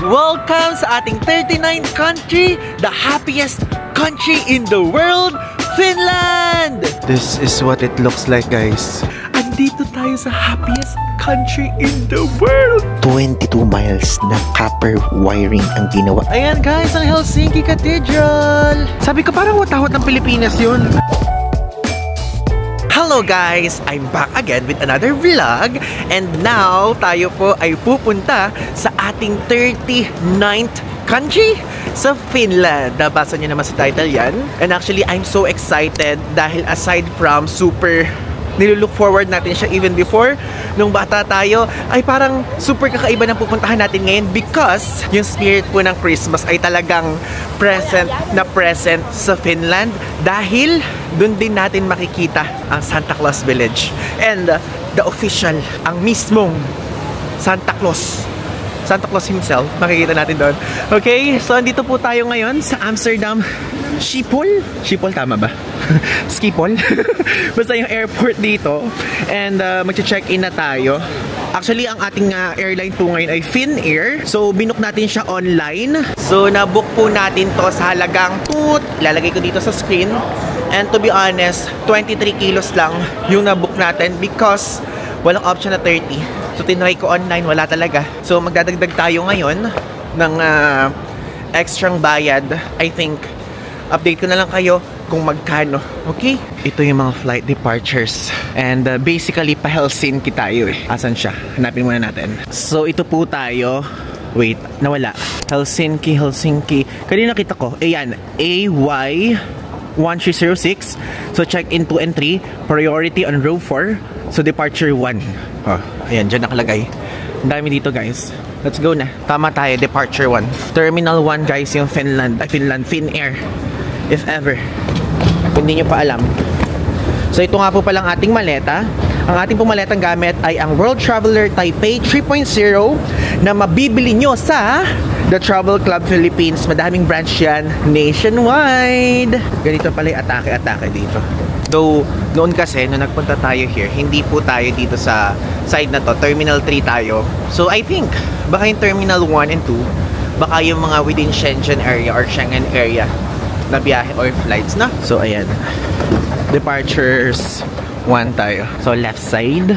Welcome sa ating 39th country, the happiest country in the world, Finland! This is what it looks like, guys. Andito tayo sa happiest country in the world. 22 miles na copper wiring ang ginawa. Ayan guys, ang Helsinki Cathedral. Sabi ko parang watawat ng Pilipinas yun. Hello guys! I'm back again with another vlog. And now, tayo po ay pupunta sa ating 39th country, sa Finland. Nabasa niyo naman sa title yan. And actually, I'm so excited dahil aside from super nilulook forward natin siya even before nung bata tayo, ay parang super kakaiba ng pupuntahan natin ngayon because yung spirit po ng Christmas ay talagang present sa Finland dahil dun din natin makikita ang Santa Claus Village and the official, ang mismong Santa Claus himself, makikita natin doon. Okay, so andito po tayo ngayon sa Amsterdam Schiphol? Schiphol tama ba? Schiphol? Basta yung airport dito. And magche-check-in na tayo. Actually, ang ating airline po ngayon ay Finnair. So, binook natin siya online. So, nabook po natin to sa halagang ilalagay ko dito sa screen. And to be honest, 23 kilos lang yung nabook natin because walang option na 30. So, tinry ko online, wala talaga. So, magdadagdag tayo ngayon ng extrang bayad. I think, update ko na lang kayo kung magkano. Okay? Ito yung mga flight departures. And basically, pa Helsinki tayo eh. Asan siya? Hanapin muna natin. So, ito po tayo. Wait, nawala. Helsinki. Kanina nakita ko. Ayan. AY1306. So, check-in 2 and 3. Priority on row 4. So, departure 1. Oh, ayan, dyan nakalagay. Ang dami dito, guys. Let's go na. Tama tayo, departure 1. Terminal 1, guys, yung Finnair. If ever. Kung hindi nyo pa alam. So, ito nga po palang ating maleta. Ang ating pong maletang gamit ay ang World Traveler Taipei 3.0 na mabibili nyo sa The Travel Club Philippines. Madaming branch yan nationwide. Ganito pala yung atake dito. Though, noon kasi, nung nagpunta tayo here, hindi po tayo dito sa side na to. Terminal 3 tayo. So, I think, baka yung Terminal 1 and 2, baka yung mga within Shenzhen area or Schengen area na biyahe or flights na. So, ayan. Departures 1 tayo. So, left side.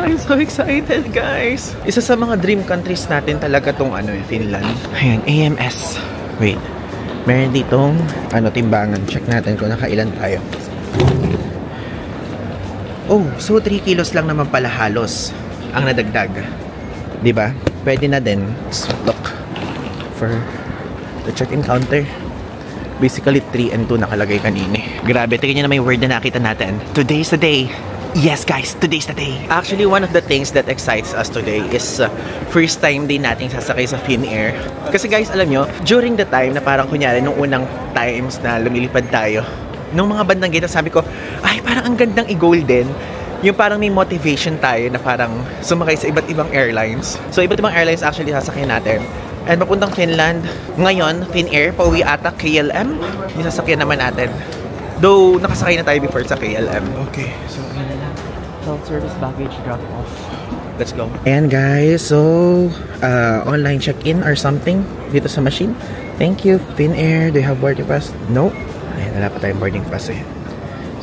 I'm so excited, guys. Isa sa mga dream countries natin talaga tong Finland. Ayan, AMS. Wait. Meron ditong timbangan. Check natin kung nakailan tayo. Oh, so 3 kilos lang naman pala halos ang nadagdag. Diba? Pwede na din. Let's look for the check-in counter. Basically, 3 and 2 nakalagay kanina. Grabe, tingnan nyo na may word na nakita natin. Today's the day. Yes, guys, today's the day. Actually, one of the things that excites us today is first time din nating sasakay sa Finnair. Kasi guys, alam nyo, during the time na parang kunyari, nung unang times na lumilipad tayo, nung mga bandang gita, sabi ko, ay, parang ang gandang i-golden. Yung parang may motivation tayo na parang sumakay sa iba't ibang airlines. So, iba't ibang airlines actually sasakay natin. And papuntang Finland, ngayon, Finnair, pauwi ata KLM. Yung sasakyan naman natin. Though, nakasakay na tayo before sa KLM. Okay, so, self-service baggage drop-off. Let's go. And guys, so, online check-in or something dito sa machine. Thank you, Finnair. Do you have boarding pass? No. Ayan, wala pa tayong boarding pass eh.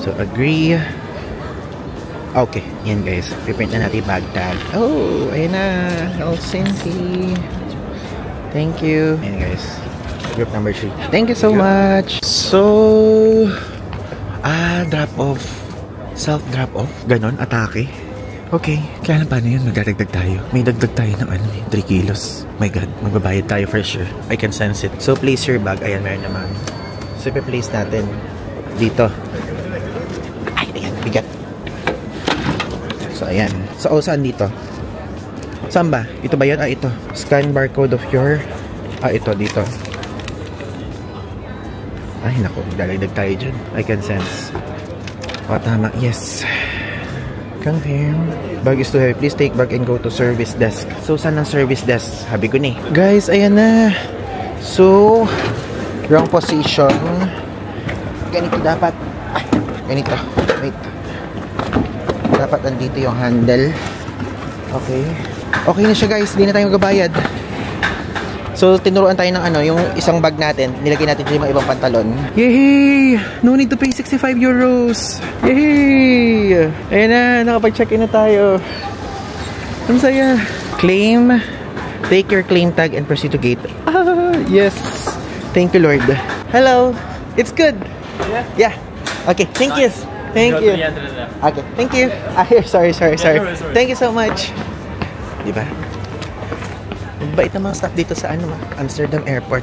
So, agree. Okay, yan guys. Piprint na natin yung bag tag. Oh, ayan na. Helsinki. Thank you. Ayan guys. Group number 3. Thank you so much. So, drop-off. Self-drop-off. Ganon, atake. Okay. Kaya paano yun? Magdadagdag tayo. May dagdag tayo ng 3 kilos. My God, magbabayad tayo for sure. I can sense it. So, place your bag. Ayan, meron naman. So, i-place natin dito. Ay, ayan, bigat. So, ayan. So, saan dito? Saan ba? Ito ba yun? Ito. Scan barcode of your... ito, dito. Ay, naku. Magdadagdag tayo dyan. I can sense. Tama. Yes. Confirm. Bag is too heavy. Please take bag and go to service desk. So, saan ang service desk? Sabi ko ni. Guys, ayan na. So, wrong position. Ganito dapat. Ay, ganito. Wait. Dapat andito yung handle. Okay. Okay na siya guys. Hindi na tayo magbabayad. So, tinuruan tayo ng ano, yung isang bag natin, nilagay natin dyan yung mga ibang pantalon. Yay! No need to pay 65 euros! Yay! Ayan na, nakapag-check-in na tayo. Ang saya. Claim. Take your claim tag and proceed to gate. Ah, yes. Thank you, Lord. Hello. It's good. Yeah. Okay, thank you. Thank you. Okay, thank you. Sorry. Thank you so much. Diba? Bait ng mga staff dito sa Amsterdam Airport.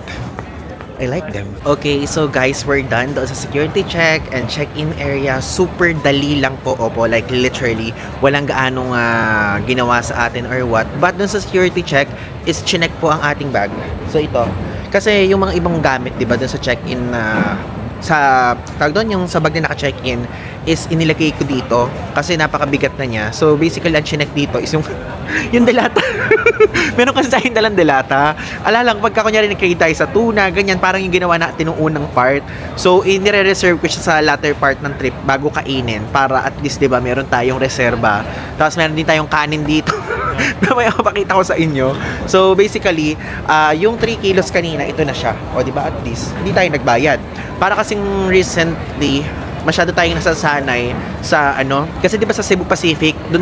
I like them. Okay, so guys, we're done doon sa security check and check-in area. Super dali lang po, opo. Like literally, walang gaanong ginawa sa atin or what. But doon sa security check, is chinek po ang ating bag. So ito, kasi yung mga ibang gamit, diba, doon sa check-in sa tawag doon, yung sa bag na naka-check-in is inilagay ko dito kasi napakabigat na niya. So basically ang chinek dito is yung delata. Meron kasi sa akin dalang delata. Alalang pagka kunyari nag-create tayo sa tuna, ganyan, parang yung ginawa natin nung unang part. So inire-reserve ko siya sa latter part ng trip bago kainin para at least, diba, meron tayong reserba. Tapos meron din tayong kanin dito na may mapakita ko sa inyo. So basically, yung 3 kilos kanina, ito na siya. O diba, at least hindi tayo nagbayad. Para kasing recently, masyado tayong nasasanay sa kasi 'di ba sa Cebu Pacific, doon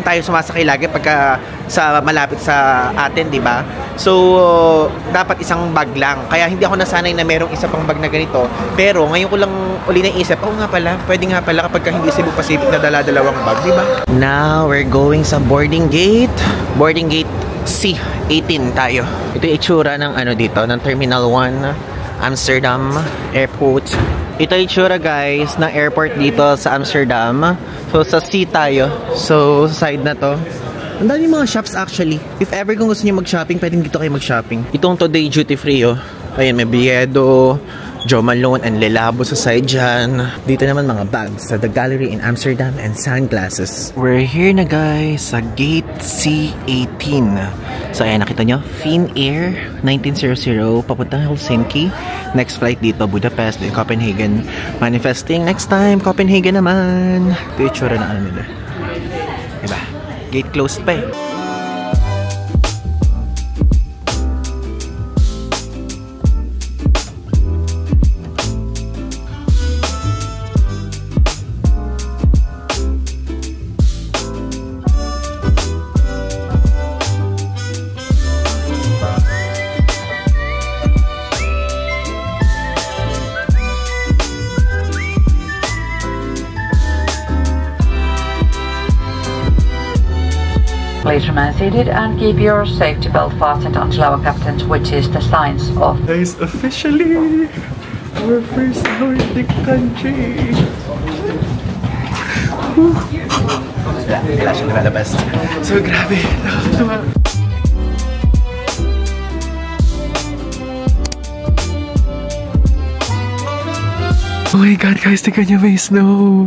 tayo sumasakay lagi pagka sa malapit sa atin, 'di ba? So dapat isang bag lang. Kaya hindi ako nasanay na merong isa pang bag na ganito. Pero ngayon ko lang uli naisip, nga pala, pwede nga pala kapag hindi Cebu Pacific na dala-dalawang bag, 'di ba? Now we're going sa boarding gate. Boarding gate C18 tayo. Ito yung itsura ng dito, ng Terminal 1 Amsterdam Airport. Ito yung itsura, guys, ng airport dito sa Amsterdam. So sa C tayo. So sa side na to. Ang dami mga shops actually. If ever kung gusto niyo mag-shopping, pwedeng dito kayo mag-shopping. Itong today duty free, oh. Ayan, may Biedo, Jo Malone, and Lelabo sa side dyan. Dito naman mga bags sa The Gallery in Amsterdam and sunglasses. We're here na, guys, sa gate C18. So ayan, nakita nyo, Finnair 1900 papuntang Helsinki. Next flight dito, Budapest, then Copenhagen. Manifesting next time, Copenhagen naman. Ito yung tsura na nila. Diba? Gate closed pa eh. Please remain seated and keep your safety belt fastened until our captain switches the signs off. Guys, officially, our first Nordic country. Wala siyang nalalabas. So, grabe. Nakakatawa. Oh my God, guys, tignan nyo, may snow.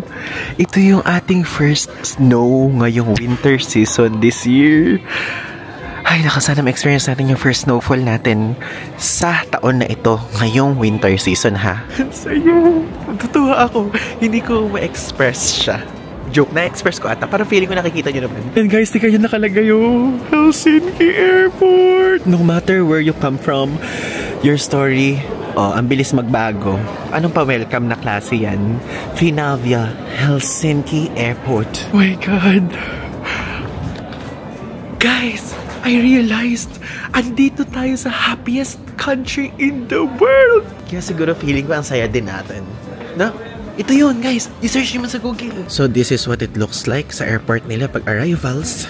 Ito yung ating first snow ngayong winter season this year. Ay, nakasana ma-experience natin yung first snowfall natin sa taon na ito, ngayong winter season, ha? Sa'yo, natutuwa ako. Hindi ko ma-express siya. Joke, na-express ko ata. Parang feeling ko nakikita nyo naman. And guys, tignan nyo nakalagay yung Helsinki Airport. No matter where you come from, your story, ang bilis magbago. Anong pa-welcome na klase yan? Finavia Helsinki Airport. Oh my God. Guys, I realized, andito tayo sa happiest country in the world. Kaya siguro feeling ko ang saya din natin. No? Ito yun, guys. I-search nyo man sa Google. So this is what it looks like sa airport nila pag arrivals.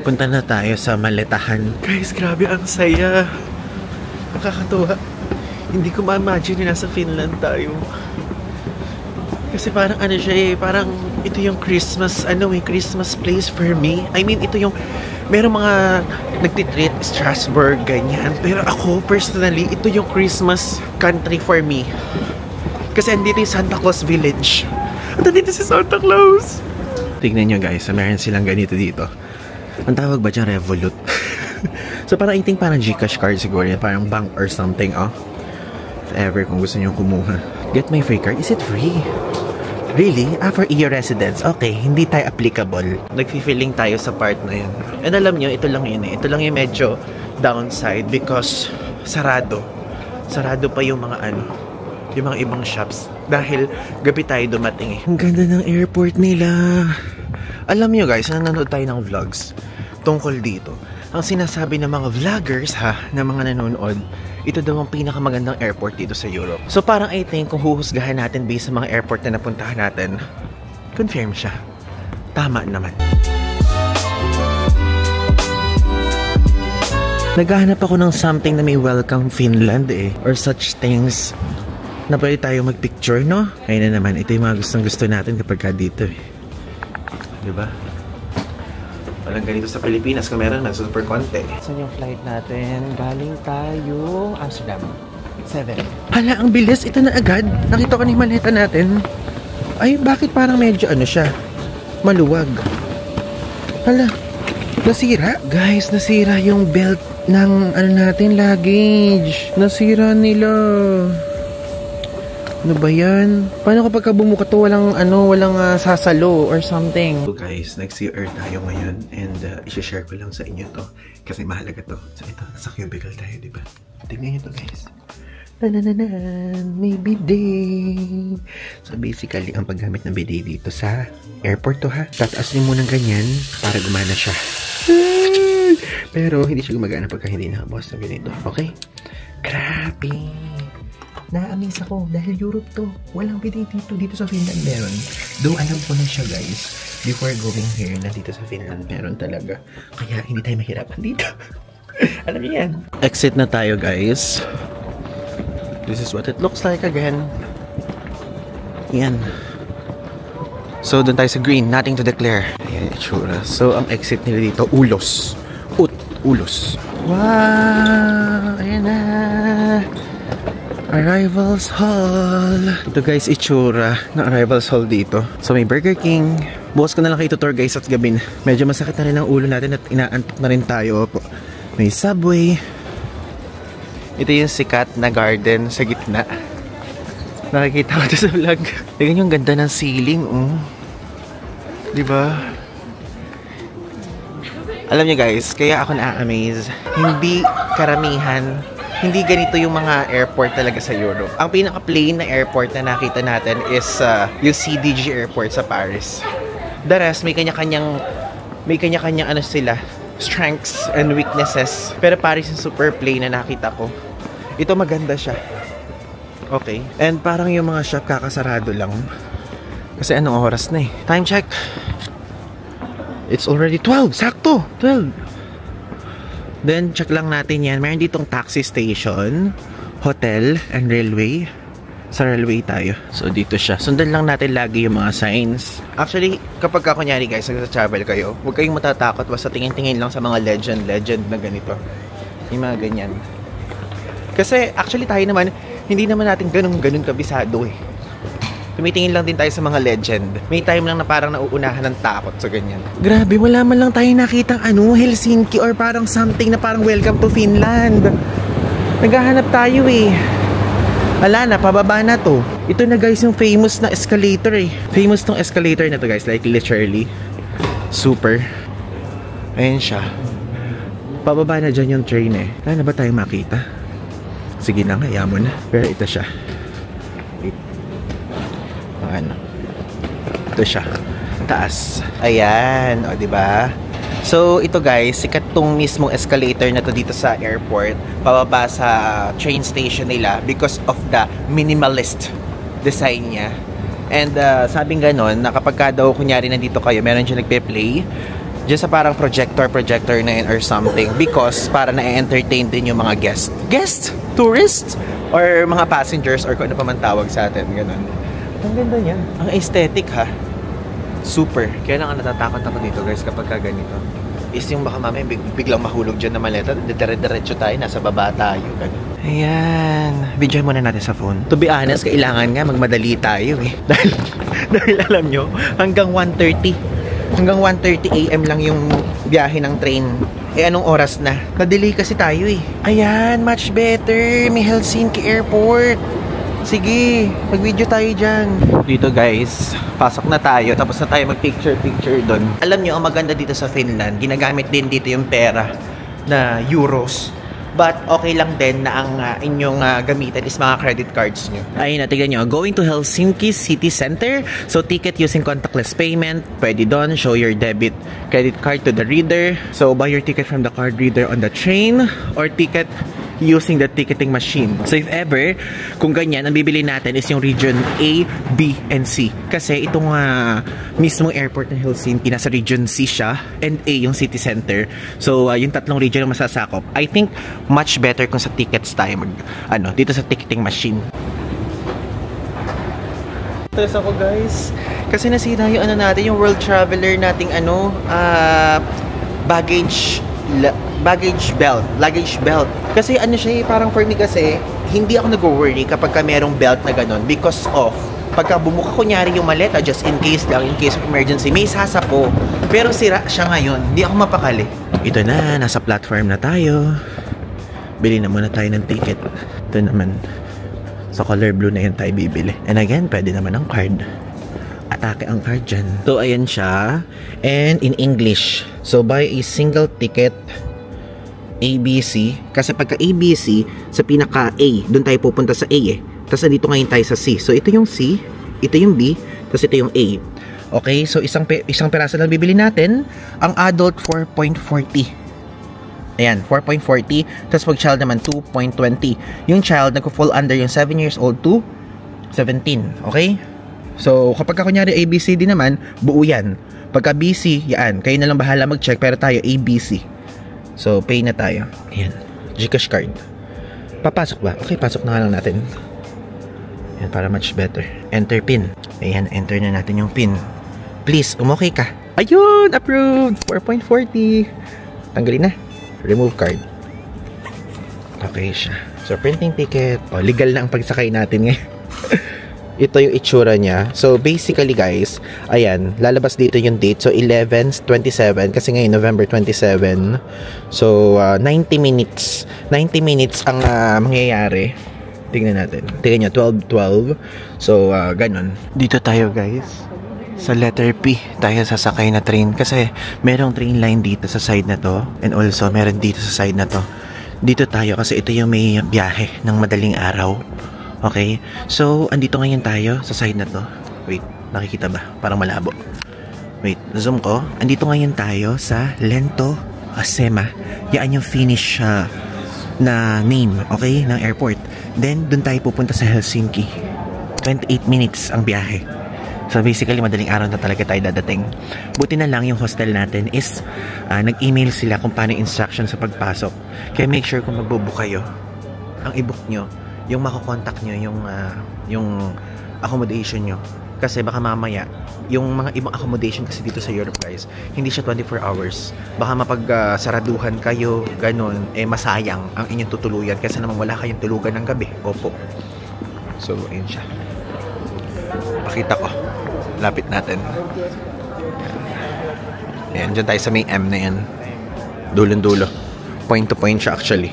Punta na tayo sa maletahan. Guys, grabe ang saya. Nakakatuwa. Hindi ko ma-imagine na nasa Finland tayo. Kasi parang siya eh, parang ito yung Christmas, Christmas place for me. I mean, ito yung, merong mga nagtitreat Strasbourg, ganyan. Pero ako, personally, ito yung Christmas country for me. Kasi andito yung Santa Claus Village. At andito si Santa Claus! Tignan nyo guys, meron silang ganito dito. Ang tawag ba dyan? Revolut. So parang I think parang Gcash card siguro yan. Parang bank or something, oh. If ever kung gusto nyo kumuha. Get my free card. Is it free? Really? For EU residents. Okay, hindi tayo applicable. Nag-feeling tayo sa part na yun. And alam nyo, ito lang yun eh. Ito lang yung medyo downside because sarado. Sarado pa yung mga yung mga ibang shops dahil gabi tayo dumating eh. Ang ganda ng airport nila. Alam nyo guys, nanonood tayo ng vlogs tungkol dito. Ang sinasabi ng mga vloggers na mga nanonood, ito daw ang pinakamagandang airport dito sa Europe. So parang I think kung huhusgahan natin based sa mga airport na napuntahan natin, confirm siya. Tama naman. Naghahanap ako ng something na may welcome Finland eh. Or such things na pwede tayo magpicture, no? Ayun na naman, ito yung mga gustong gusto natin kapag dito eh. Diba? Walang ganito sa Pilipinas kung meron na super konti. Saan yung flight natin? Galing tayo Amsterdam. 7. Hala, ang bilis. Ito na agad. Nakita ko na yung maleta natin. Ay, bakit parang medyo siya? Maluwag. Hala, nasira. Guys, nasira yung belt ng natin, luggage. Nasira nila. Ano ba yan? Paano kapag bumuka to walang sasalo or something? So guys, nag-CR tayo ngayon and i-share ko lang sa inyo to kasi mahalaga to. So ito, nasa cubicle tayo, diba? Tingnan nyo to guys. May bidet. So basically, ang paggamit ng bidet dito sa airport to tataas nyo munang ganyan para gumana siya. Pero hindi siya gumagana pagka hindi nakabukas na ganito. Okay? Grabe. Na-amaze ako dahil Europe to. Walang bidet dito sa Finland meron. Though alam ko na siya guys, before going here, na dito sa Finland meron talaga. Kaya hindi tayo mahirapan dito. Alam niyo yan. Exit na tayo guys. This is what it looks like again. Yan. So doon tayo sa green, nothing to declare. Ayan, itsura. So ang exit nila dito, ulos. Ulos. Wow! Ayan na. Arrivals Hall. Ito guys, itsura ng Arrivals Hall dito. So may Burger King. Bukas ko na lang kayo tutor guys at gabi na. Medyo masakit na rin ang ulo natin at inaantok na rin tayo po. May Subway. Ito yung sikat na garden sa gitna. Nakikita ko ito sa vlog. Tingnan yung ganda ng ceiling. Diba? Alam niyo guys, kaya ako na-amaze. Hindi karamihan, hindi ganito yung mga airport talaga sa Europe. Ang pinaka-plain na airport na nakita natin is yung CDG airport sa Paris. The rest, may kanya-kanyang sila, strengths and weaknesses. Pero Paris yung super plain na nakita ko. Ito maganda siya. Okay. And parang yung mga shop kakasarado lang. Kasi anong oras na eh. Time check. It's already 12. Sakto. 12. Then, check lang natin yan. Meron ditong taxi station, hotel, and railway. Sa railway tayo. So, dito siya. Sundan lang natin lagi yung mga signs. Actually, kapag kunyari guys, nagsa-travel kayo, huwag kayong matatakot. Basta tingin-tingin lang sa mga legend na ganito. Yung mga ganyan. Kasi, actually tayo naman, hindi naman natin ganun kabisado eh. Tumitingin lang din tayo sa mga legend. May time lang na parang nauunahan ng takot sa ganyan. Grabe, wala man lang tayo nakitang Helsinki or parang something na parang welcome to Finland. Naghahanap tayo eh. Wala na, pababa na to. Ito na guys yung famous na escalator eh. Famous tong escalator na to guys, like literally. Super. Ayan siya. Pababa na dyan yung train eh. Wala na ba tayong makita? Sige na, hayaan mo na. Pero ito siya. Ito siya. Taas. Ayan. O, diba? So, ito guys, sikat tong mismong escalator na to dito sa airport. Pababa sa train station nila because of the minimalist design niya. And sabing ganon, na kapag daw kunyari nandito kayo, meron dyan nagpe-play dyan sa parang projector na yun or something because para na-entertain din yung mga guests, tourists, or mga passengers or kung ano pa man tawag sa atin, ganon. Ang ganda niya. Ang aesthetic ha. Super. Kaya lang natatakot ako dito guys kapag ganito. Is yung baka mamaya biglang mahulog dyan na maleta. Dire-diretso tayo. Nasa baba tayo. Ganun. Ayan. Video muna natin sa phone. To be honest, kailangan nga magmadali tayo eh. dahil alam nyo, hanggang 1:30 AM lang yung biyahe ng train. Eh anong oras na? Na-delay kasi tayo eh. Ayan, much better. May Helsinki Airport. Sige, mag-video tayo dyan. Dito guys, pasok na tayo. Tapos na tayo mag-picture doon. Alam nyo, ang maganda dito sa Finland, ginagamit din dito yung pera na euros. But okay lang din na ang inyong gamitan is mga credit cards nyo. Ayun na, tignan nyo. Going to Helsinki City Center. So, ticket using contactless payment. Pwede doon. Show your debit credit card to the reader. So, buy your ticket from the card reader on the train. Or ticket using the ticketing machine. So, if ever, kung ganyan, ang bibili natin is yung region A, B, and C. Kasi itong mismong airport ng Helsinki, nasa region C siya, and A yung city center. So, yung tatlong region ang masasakop. I think, much better kung sa tickets tayo dito sa ticketing machine. Stress ako, guys. Kasi nasira yung natin, yung World Traveler nating luggage belt. Kasi siya parang for me kasi, hindi ako nag-worry kapag merong belt na ganun because of, pagka bumuka kunyari yung maleta, just in case of emergency, may sasapo. Pero sira siya ngayon, hindi ako mapakali. Ito na, nasa platform na tayo. Bili na muna tayo ng ticket. Ito naman, sa color blue na yun tayo bibili. And again, pwede naman ang card. Atake ang card dyan. So, ayan siya. And in English. So, buy a single ticket ABC. Kasi pagka ABC, sa pinaka-A, doon tayo pupunta sa A eh. Tapos, dito ngayon tayo sa C. So, ito yung C, ito yung B, tapos ito yung A. Okay? So, isang peraso lang bibili natin. Ang adult, 4.40. Ayan, 4.40. Tapos, pag child naman, 2.20. Yung child, nagko-fall under yung 7 years old to 17. Okay? So, kapag kunyari ABCD naman, buo yan. Pagka BC, yan. Kayo na lang bahala mag-check, pero tayo ABC. So, pay na tayo. Ayan. Gcash card. Papasok ba? Okay, pasok na nga lang natin. Ayan, para much better. Enter PIN. Ayan, enter na natin yung PIN. Please, umokay ka. Ayun! Approved! 4.40. Tanggalin na. Remove card. Okay siya. So, printing ticket. O, legal na ang pagsakay natin ngayon. Ito yung itsura niya. So, basically guys, ayan, lalabas dito yung date. So, 11/27, kasi ngayon November 27. So, 90 minutes. 90 minutes ang mangyayari. Tingnan natin. Tingnan nyo, 12:12. So, ganun. Dito tayo guys. Sa letter P, tayo sasakay na train. Kasi, merong train line dito sa side na to. And also, meron dito sa side na to. Dito tayo kasi ito yung may biyahe ng madaling araw. Okay? So, andito ngayon tayo sa side na to. Wait, nakikita ba? Parang malabo. Wait, zoom ko. Andito ngayon tayo sa Lento Asema. Yan yung Finnish na name, okay? Ng airport. Then, dun tayo pupunta sa Helsinki. 28 minutes ang biyahe. So, basically, madaling araw na talaga tayo dadating. Buti na lang yung hostel natin is nag-email sila kung paano instruction sa pagpasok. Kaya make sure kung magbubook kayo, ang i-book nyo, yung makakontakt nyo, yung accommodation nyo. Kasi baka mamaya, yung mga ibang accommodation kasi dito sa Europe guys, hindi siya 24 hours. Baka mapag-saraduhan kayo, ganun, masayang ang inyong tutuluyan kasi naman wala kayong tulugan ng gabi. Opo. So, ayun siya. Pakita ko. Lapit natin. Ayan, dyan tayo sa may M na yan. Dulon-dulo. Point to point siya actually.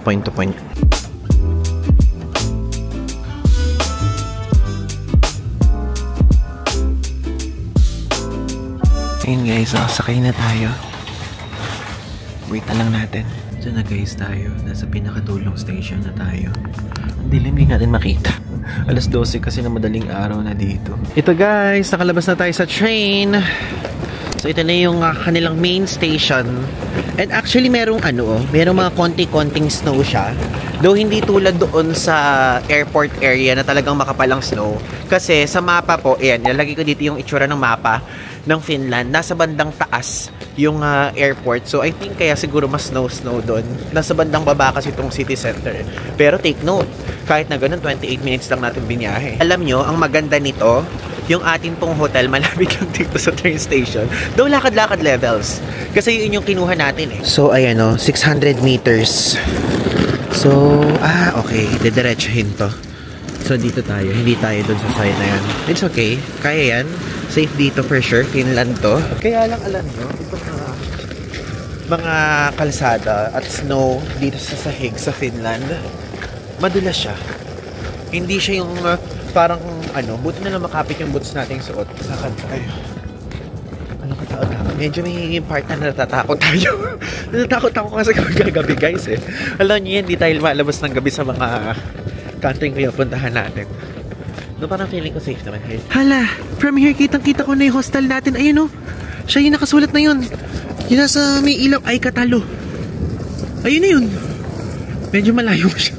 Point to point. Ayun guys, sakay na tayo. Wait na lang natin. Diyan na guys tayo. Nasa pinakadulong station na tayo. Ang dilim, hindi natin makita. Alas 12 kasi na madaling araw na dito. Ito guys, nakalabas na tayo sa train. So ito na yung kanilang main station. And actually merong merong mga konti-konting snow siya. Though hindi tulad doon sa airport area na talagang makapalang snow. Kasi sa mapa po, ayan, nilagay ko dito yung itsura ng mapa ng Finland. Nasa bandang taas yung airport. So I think kaya siguro mas snow doon. Nasa bandang baba kasi itong city center. Pero take note, kahit na ganun, 28 minutes lang natin biniyahe. Alam nyo, ang maganda nito, yung atin pong hotel, malapit lang dito sa train station. Though lakad-lakad levels. Kasi yun yung kinuha natin eh. So ayan 600 meters. So, okay. Didiretsuhin to. So dito tayo. Hindi tayo dun sa side na yan. It's okay. Kaya yan. Safe dito for sure. Finland to. Kaya lang alam nyo, itong mga kalsada at snow dito sa sahig sa Finland, madulas siya. Hindi siya yung parang buti na lang makapit yung boots natin suot. Sakad tayo. Ano ka tao. Medyo may part na natatakot tayo. Natatakot ako kasi kagabi guys eh. Alam niyo yan, di tayo malabas ng gabi sa mga country kaya puntahan natin. No, parang feeling ko safe naman here. Hala, from here kitang-kita ko na yung hostel natin. Ayun oh, siya yung nakasulat na yun. Yung nasa may ilaw ay Katalo. Ayun na yun. Medyo malayo siya.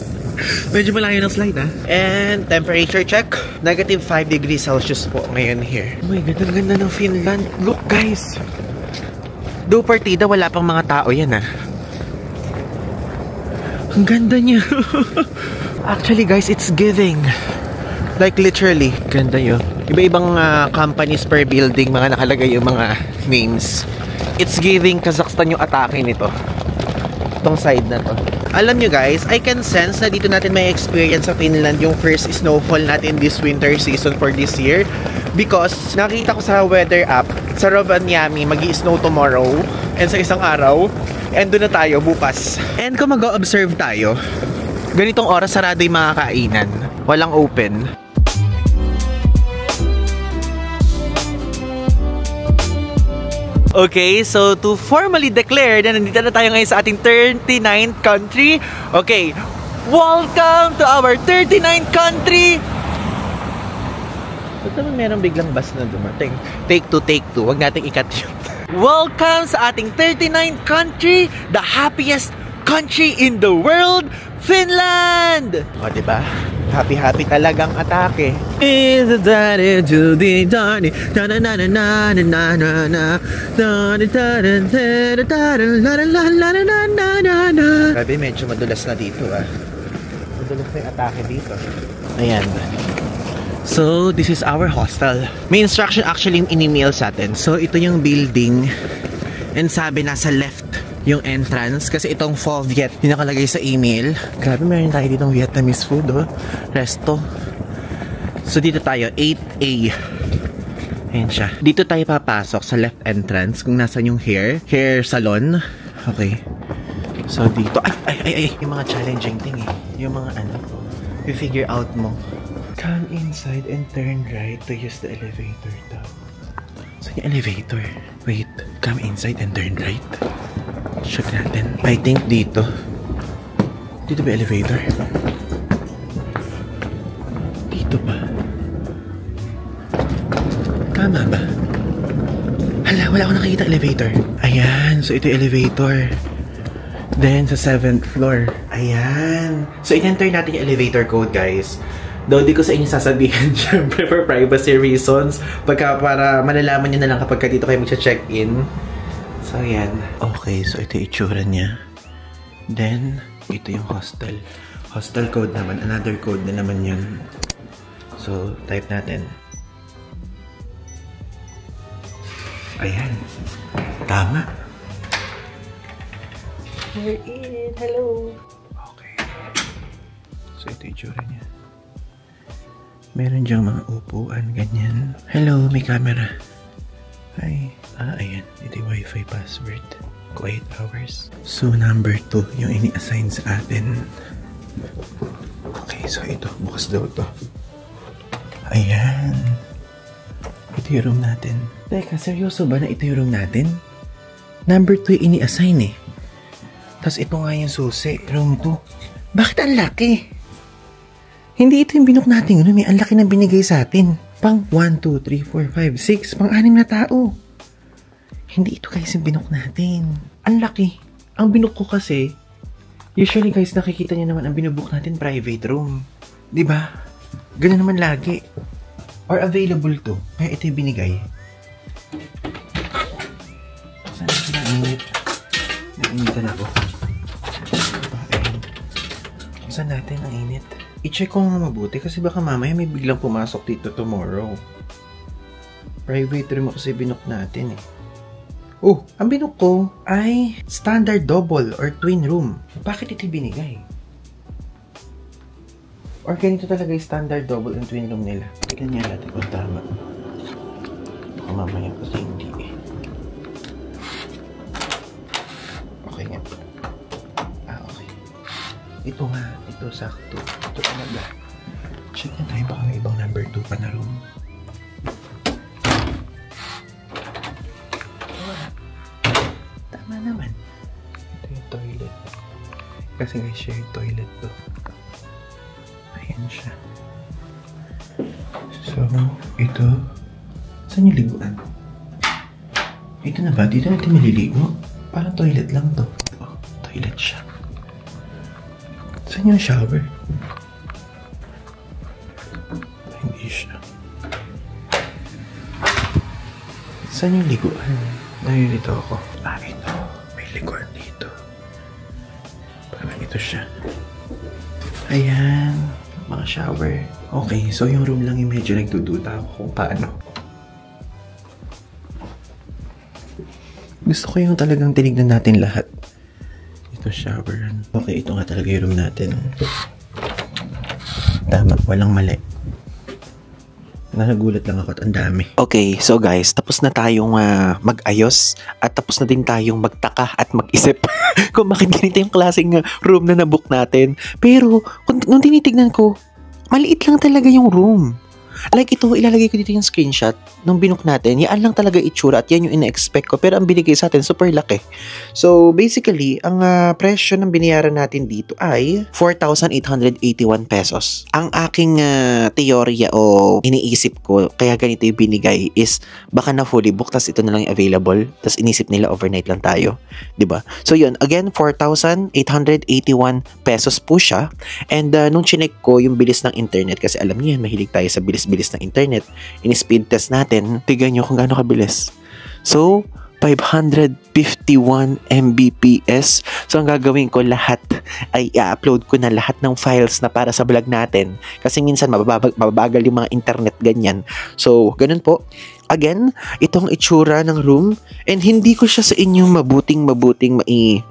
Medyo malayo ng slide ha. And temperature check. Negative 5 degrees Celsius po ngayon here. Oh my God, ang ganda ng Finland. Look guys. Do partida, wala pang mga tao yan ha. Ang ganda niya. Actually guys, it's giving. Like literally, ganda yun. Iba-ibang companies per building, mga nakalagay yung mga names. It's giving Kazakhstan yung atake nito. Itong side na to. Alam nyo guys, I can sense na dito natin may experience sa Finland yung first snowfall natin this winter season for this year. Because nakita ko sa weather app, sa Rovaniemi, magi-snow tomorrow. And sa isang araw, and doon na tayo bukas. And kung mag-observe tayo, ganitong oras sarado yung mga kainan. Walang open. Okay, so to formally declare na nandito na tayo ngayon sa ating 39th country. Okay, welcome to our 39th country! Ba't naman meron biglang bus na dumating? Take two. Huwag nating ikat yun. Welcome sa ating 39th country, the happiest country in the world, Finland! O, diba? Happy talagang atake. Is that it to the dark? Na na na na na na na na na. Grabe, medyo madulas na dito ah. Madulas na yung atake dito. Ayan. So, this is our hostel. May instruction actually yung in-email sa atin. So, ito yung building. And sabi nasa left yung entrance kasi itong Pho Viet yung nakalagay sa email. Grabe, meron tayo ditong Vietnamese food oh. Resto. So dito tayo 8A. Ayan siya. Dito tayo papasok sa left entrance kung nasan yung hair salon. Okay. So dito ay yung mga challenging thing eh. Yung mga ano you figure out mo. Come inside and turn right to use the elevator daw. So yung elevator. Wait, come inside and turn right. Check natin. I think dito. Dito ba elevator? Dito ba? Tama ba? Hala, wala akong nakikita elevator. Ayan, so ito yung elevator. Then, sa 7th floor. Ayan. So, in-enter natin yung elevator code, guys. Though, di ko sa inyo sasabihin, syempre, for privacy reasons. Para malalaman nyo na lang kapag dito kayo mag-check-in. So, ayan. Okay, so ito yung itsura niya. Then, ito yung hostel. Hostel code naman. Another code na naman yun. So, type natin. Ayan. Tama. We're in. Hello. Okay. So, ito yung itsura niya. Meron diyang mga upuan, ganyan. Hello, may camera. Hi. Ayan. Ito yung Wi-Fi password. Quiet hours. So, number 2 yung ini-assign sa atin. Okay, so ito. Bukas daw ito. Ayan. Ito yung room natin. Teka, seryoso ba na ito yung room natin? Number 2 yung ini-assign eh. Tapos ito nga yung susi. Room 2. Bakit ang laki? Hindi ito yung binook natin. May ang laki na binigay sa atin. Pang 1, 2, 3, 4, 5, 6. Pang 6 na tao. Hindi ito guys yung binook natin. Ang laki. Ang binook ko kasi, usually guys, nakikita niyo naman ang binubook natin private room. Diba? Ganun naman lagi. Or available to. Kaya ito yung binigay. Saan ito nainit? Nainitan ako. Saan natin ang init? I-check ko nga mabuti kasi baka mamaya may biglang pumasok dito tomorrow. Private room kasi binook natin eh. Oh, ang binook ko ay standard double or twin room. Bakit ito binigay? Or ganito talaga yung standard double and twin room nila. Tignan niya natin kung tama. Baka mamaya kasi hindi eh. Okay nga. Okay. Ito nga. Ito sakto. Ito talaga. Check na tayo baka may ibang number 2 pa na room. Kasi guys, shared toilet to. Ayan siya. So, ito. Saan yung liguan? Ito na ba? Dito natin maliligo? Parang toilet lang to. Oh, toilet siya. Saan yung shower? Hindi siya. Saan yung liguan? Nalilito ako. Ito. May liguan dito. Parang ito siya. Ayan. Mga shower. Okay, so yung room lang yung medyo nagdududa ako kung paano. Gusto ko yung talagang tinignan natin lahat. Ito shower. Okay, ito nga talaga yung room natin. Tama, walang mali. Nagulat lang ako at ang dami. Okay, so guys, tapos na tayong mag-ayos at tapos na din tayong magtaka at mag-isip kung bakit ganito yung klaseng room na nabook natin. Pero, nung tinitignan ko, maliit lang talaga yung room. Like ito, ilalagay ko dito yung screenshot nung binook natin. Yan lang talaga itsura at yan yung ina-expect ko. Pero ang binigay sa atin, super laki. So, basically, ang presyo ng binayaran natin dito ay 4,881 pesos. Ang aking teorya o iniisip ko, kaya ganito yung binigay is baka na fully booked, tas ito na lang yung available. Tas inisip nila overnight lang tayo. Diba? So, yun. Again, 4,881 pesos po siya. And nung chinek ko yung bilis ng internet, kasi alam niyo yan, mahilig tayo sa bilis ng internet. In-speed test natin, tignan nyo kung gaano kabilis. So, 551 Mbps. So, ang gagawin ko lahat ay i-upload ko na lahat ng files na para sa vlog natin. Kasi minsan mababagal yung mga internet ganyan. So, ganun po. Again, itong itsura ng room and hindi ko siya sa inyong mabuting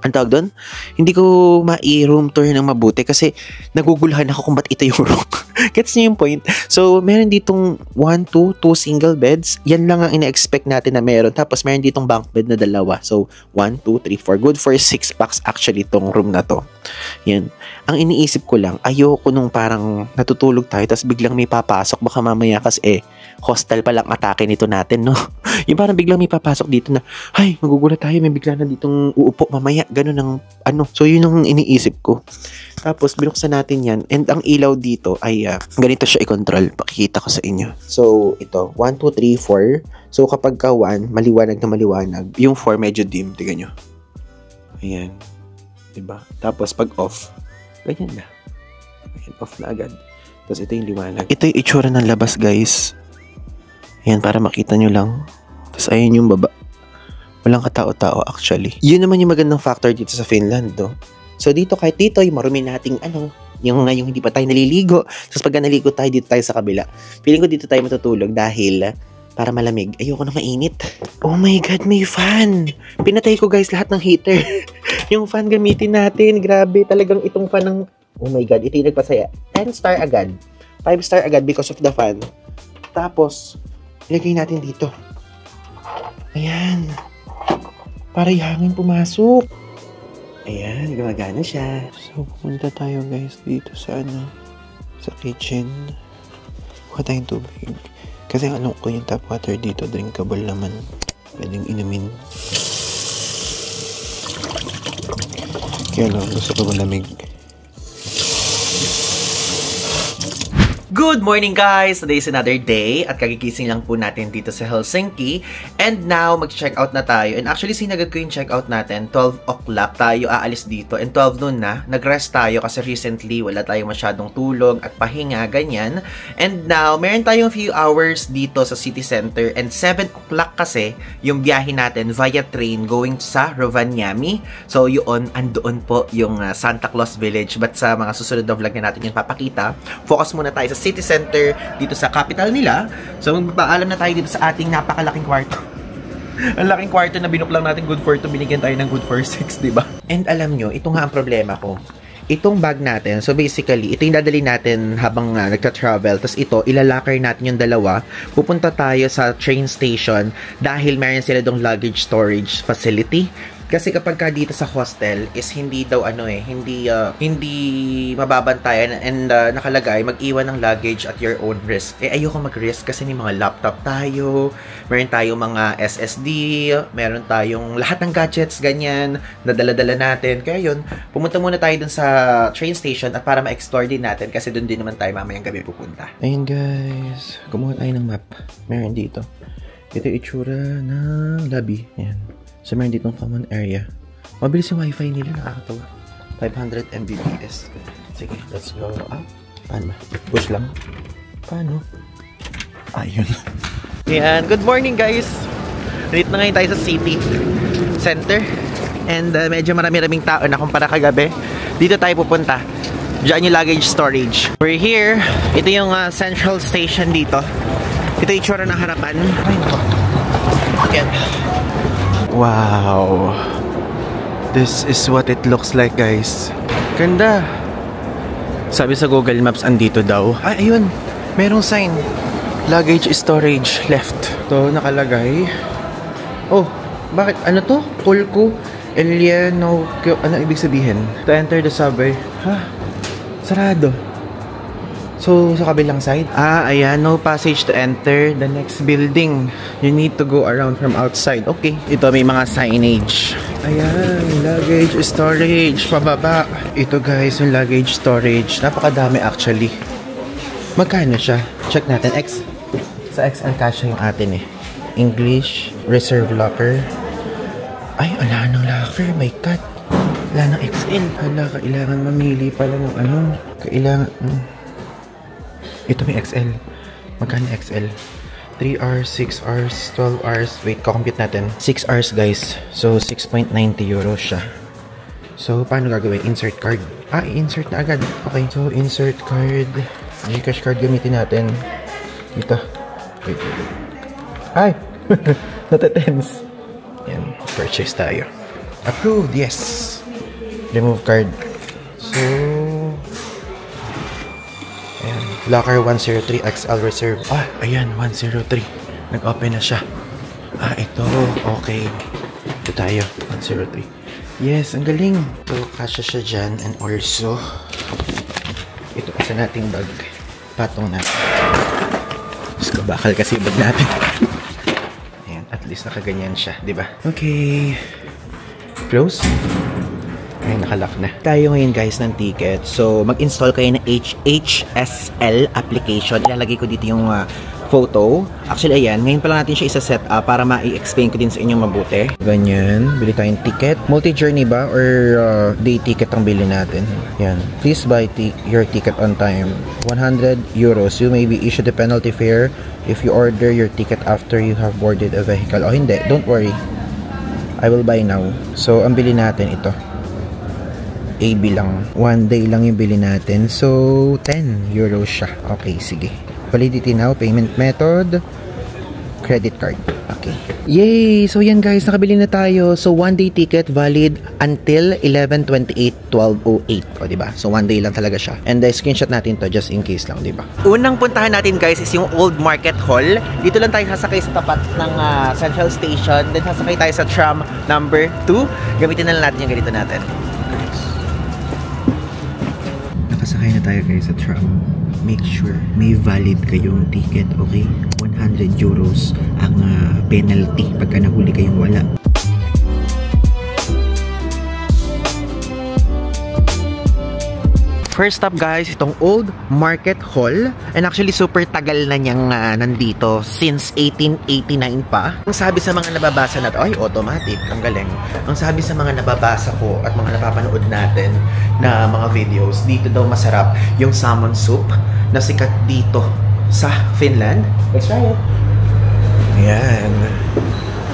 ang tawag doon? Hindi ko room tour ng mabuti kasi naguguluhan ako kung ba't ito yung room. Gets niyo yung point? So, meron ditong 1, 2 single beds. Yan lang ang ina-expect natin na meron. Tapos, meron ditong bunk bed na dalawa. So, 1, 2, 3, 4. Good for 6 packs actually itong room na to. Yan. Ang iniisip ko lang, ayoko nung parang natutulog tayo tapos biglang may papasok. Baka mamaya kasi hostel pa lang atake nito natin, no? Yung parang biglang may papasok dito na, ay, magugulat tayo, may bigla na ditong uupo mamaya. Ganun ang, So, yun ang iniisip ko. Tapos, binuksan natin yan. And ang ilaw dito ay, ganito siya i-control. Pakikita ko sa inyo. So, ito, 1, 2, 3, 4. So, kapag ka 1, maliwanag na maliwanag. Yung 4, medyo dim. Tignan nyo. Ayan. Diba? Tapos, pag off, ganyan na. Ayan, off na agad. Tapos, ito yung liwanag. Ito yung itsura ng labas, guys. Ayan, para makita nyo lang. Tapos, ayan yung baba. Walang katao-tao, actually. Yun naman yung magandang factor dito sa Finland, no? So, dito, kahit dito, yung marumi nating, yung hindi pa tayo naliligo. Tapos, pag naligo tayo, dito tayo sa kabila. Feeling ko dito tayo matutulog dahil para malamig. Ayoko na mainit. Oh my God, may fan! Pinatay ko, guys, lahat ng heater. Yung fan gamitin natin. Grabe, talagang itong fan ng... Oh my God, ito yung nagpasaya. 10 star agad. 5 star agad because of the fan. Tapos, ilagay natin dito. Ayan. Para yung hangin pumasok. Ayan, gumagana siya. So, pupunta tayo guys dito sa sa kitchen. Kuha tayong tubig. Kasi alam ko yung tap water dito, drinkable naman. Pwedeng inumin. Kaya lang, gusto ko malamig. Good morning guys! Today is another day at kagigising lang po natin dito sa Helsinki. And now, mag-check out na tayo. And actually, sinagad ko yung check out natin. 12 o'clock tayo aalis dito. And 12 noon na, nag-rest tayo kasi recently wala tayong masyadong tulog at pahinga, ganyan. And now, meron tayong few hours dito sa city center. And 7 o'clock kasi yung biyahe natin via train going sa Rovaniemi. So, yun, andoon po yung Santa Claus Village. But sa mga susunod na vlog na natin yung papakita, focus muna tayo sa city center dito sa capital nila. So magpapaalam na tayo dito sa ating napakalaking kwarto. Ang laking kwarto na binuk lang natin good for 2, binigyan tayo ng good for 6, diba? And alam nyo, ito nga ang problema ko. Itong bag natin, so basically, ito yung dadali natin habang nagta-travel. Tapos ito, ilalocker natin yung dalawa. Pupunta tayo sa train station dahil meron sila dong luggage storage facility. Kasi kapag ka dito sa hostel is hindi daw hindi mababantayan and nakalagay mag-iwan ng luggage at your own risk. Ayoko mag-risk kasi may mga laptop tayo, meron tayong mga SSD, meron tayong lahat ng gadgets ganyan na dala-dala natin. Kaya yun, pumunta muna tayo dun sa train station at para ma-explore din natin kasi dun din naman tayo mamayang gabi pupunta. Ayun guys, kumuha tayo ng map. Meron dito. Ito yung itsura ng lobby. Ayan. So, meron ditong common area. Mabilis yung wifi nila. Nakakatawa. 500 Mbps. Sige, let's go up. Paano ba? Push lang. Paano? Ayun. Ayan. Good morning guys. Dito na ngayon tayo sa city center. And medyo marami-raming tao na kumpara kagabi. Dito tayo pupunta. Diyan yung luggage storage. We're here. Ito yung central station dito. Ito yung itsura ng harapan. Ay, ito. Ayan. Wow. This is what it looks like, guys. Ganda. Sabi sa Google Maps, andito daw. Ay, ayun. Merong sign. Luggage storage left. Ito, nakalagay. Oh, bakit? Ano to? Pulco Eliano. Ano ibig sabihin? To enter the subway. Ha? Sarado. So, sa kabilang side? Ayan. No passage to enter the next building. You need to go around from outside. Okay. Ito may mga signage. Ayan. Luggage storage. Pababa. Ito guys, yung luggage storage. Napakadami actually. Magkano siya? Check natin. Sa XL kasha yung atin eh. English. Reserve locker. Ay, ala ng locker. My God. Wala ng XL. Hala, kailangan mamili pala ng ano. Kailangan... Ito may XL. Magkano XL? 3 hours, 6 hours, 12 hours. Wait, kakompute natin. 6 hours guys. So, 6.90 euros siya. So, paano gagawin? Insert card. I-insert na agad. Okay. So, insert card. Gcash card gamitin natin. Dito. Wait. Ay! Natatense. Yan. Purchase tayo. Approved. Yes. Remove card. So, ayan. Locker 103 XL Reserve. Ayan. 103. Nag-open na siya. Ito. Okay. Ito tayo. 103. Yes. Ang galing. So, kasya siya dyan. And also, ito kasi nating bag. Patong natin. Mas kabakal kasi bag natin. Ayan. At least nakaganyan siya. Diba? Okay. Close. Ay, nakalock na. Tayo ngayon guys ng ticket. So, mag-install kayo ng HHSL application. Ilalagay ko dito yung photo. Actually, ayan. Ngayon pa lang natin siya isa-set up para ma-explain ko din sa inyo mabuti. Ganyan. Bili tayong ticket. Multi-journey ba? Or day ticket ang bili natin? Yan. Please buy your ticket on time. 100 euros. You may be issued a penalty fare if you order your ticket after you have boarded a vehicle. Hindi. Don't worry. I will buy now. So, ang bili natin ito. AB lang. 1 day lang yung bili natin. So, 10 euros siya. Okay, sige. Validity now. Payment method. Credit card. Okay. Yay! So, yan guys. Nakabili na tayo. So, 1 day ticket valid until 11/28/12:08. O, diba? So, 1 day lang talaga siya. And screenshot natin to just in case lang, diba? Unang puntahan natin guys is yung Old Market Hall. Dito lang tayo sasakay sa tapat ng Central Station. Then, sasakay tayo sa tram number 2. Gamitin na lang natin yung ganito natin. Nakasakay na tayo guys sa tram. Make sure may valid kayong ticket, okay? 100 euros ang penalty pagka nahuli kayong wala. First stop guys, itong Old Market Hall. And actually super tagal na niyang nandito since 1889 pa. Ang sabi sa mga nababasa natin, ay automatic, ang galing. Ang sabi sa mga nababasa ko at mga napapanood natin na mga videos, dito daw masarap yung salmon soup na sikat dito sa Finland. Let's try it. Ayan.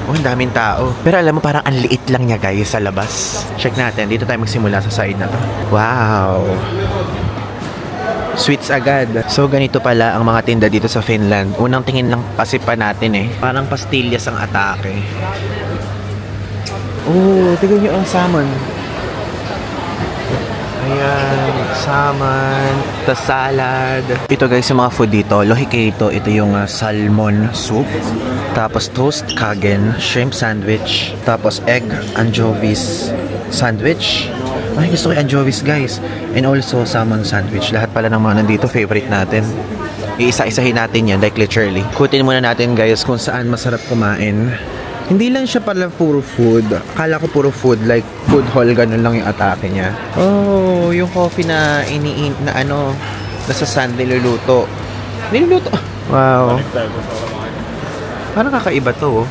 Oh, ang daming tao. Pero alam mo, parang ang liit lang niya guys sa labas. Check natin. Dito tayo magsimula sa side na to. Wow! Sweets agad. So, ganito pala ang mga tinda dito sa Finland. Unang tingin lang kasi pa natin eh. Parang pastillas ang atake. Oh, tignan nyo ang salmon. Ayan, salmon, the salad. Ito guys, yung mga food dito. Lohikeito, ito yung salmon soup. Tapos toast, kagen, shrimp sandwich. Tapos egg, anchovies sandwich. Ay, gusto ko yung anchovies guys. And also salmon sandwich. Lahat pala ng mga nandito, favorite natin. Iisa-isahin natin yan, like literally. Kutin muna natin guys kung saan masarap kumain. Hindi lang siya pala puro food. Akala ko puro food, like food hall, ganun lang yung atake niya. Oh, yung coffee na nasa sand niluluto. Wow. Parang kakaiba to,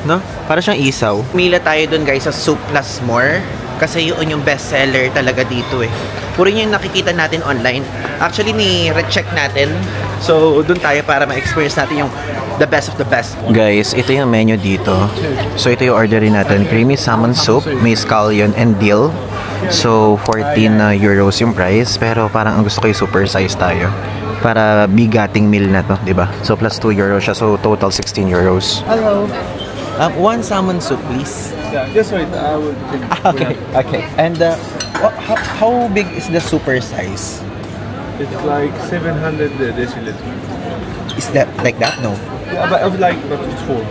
no? Parang siyang isaw. Mila tayo dun guys sa Soup Plus More. Kasi yun yung best seller talaga dito eh. Puro yung nakikita natin online. Actually, ni-recheck natin. So, dun tayo para ma-experience natin yung the best of the best. Guys, ito yung menu dito. So, ito yung orderin natin. Creamy salmon soup, may scallion and dill. So, 14 euros yung price. Pero parang ang gusto ko yung super size tayo. Para bigating meal na to, diba? So, plus 2 euros siya. So, total 16 euros. Hello. One salmon soup, please. Yeah, just wait. I will take Okay. And how big is the super size? It's like 700 deciliters. Is that like that? No. Yeah, but it's full.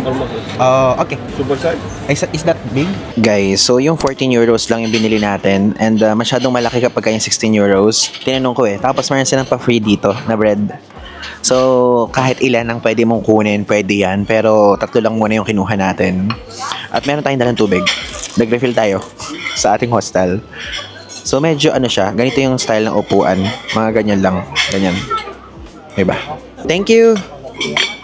Almost. Okay. Super size? Is that big? Guys, so yung 14 euros lang yung binili natin. And masyadong malaki kapag yung 16 euros. Tinanong ko eh. Tapos meron silang pa-free dito na bread. So, kahit ilan ang pwede mong kunin, pwede yan. Pero, 3 lang muna yung kinuha natin. At meron tayong dalang tubig. Nag-refill tayo sa ating hostel. So, medyo siya. Ganito yung style ng upuan. Mga ganyan lang. Ganyan. Diba? Thank you!